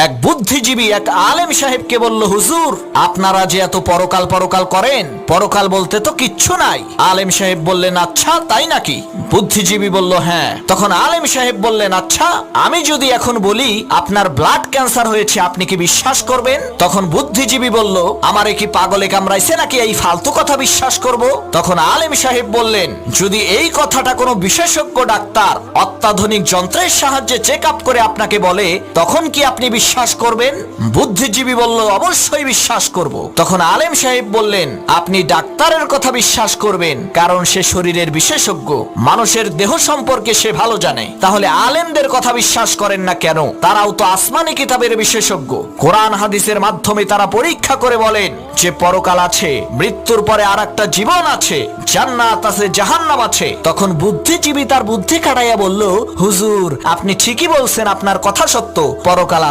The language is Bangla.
এক বুদ্ধিজীবী এক আলেম সাহেবকে বলল, হুজুর আপনারা যে এত পরকাল পরকাল করেন, পরকাল বলতে তো কিচ্ছু নাই। আলেম সাহেব বললেন, আচ্ছা তাই নাকি? বুদ্ধিজীবী বলল, হ্যাঁ। তখন আলেম সাহেব বললেন, আচ্ছা আমি যদি এখন বলি আপনার ব্লাড ক্যান্সার হয়েছে, আপনি কি বিশ্বাস করবেন? তখন বুদ্ধিজীবী বলল, আমারে কি পাগলে কামড়াইছে নাকি এই ফালতু কথা বিশ্বাস করব? তখন আলেম সাহেব বললেন, যদি এই কথাটা কোনো বিশেষজ্ঞ ডাক্তার অত্যাধুনিক যন্ত্রের সাহায্যে চেক আপ করে আপনাকে বলে, তখন কি আপনি বিশ্বাস করবেন? বুদ্ধিজীবী বলল, অবশ্যই বিশ্বাস করব। তখন আলেম সাহেব বললেন, আপনি ডাক্তারের কথা বিশ্বাস করবেন কারণ সে শরীরের বিশেষজ্ঞ, মানুষের দেহ সম্পর্কে সে ভালো জানে। তাহলে আলেমদের কথা বিশ্বাস করেন না কেন? তারাও তো আসমানি কিতাবের বিশেষজ্ঞ। কোরআন হাদিসের মাধ্যমে তারা পরীক্ষা করে বলেন যে পরকাল আছে, মৃত্যুর পরে আর একটা জীবন আছে, জান্নাত আছে, জাহান্নাম আছে। তখন বুদ্ধিজীবী তার বুদ্ধি খাটাইয়া বলল, হুজুর আপনি ঠিকই বলছেন, আপনার কথা সত্য, পরকাল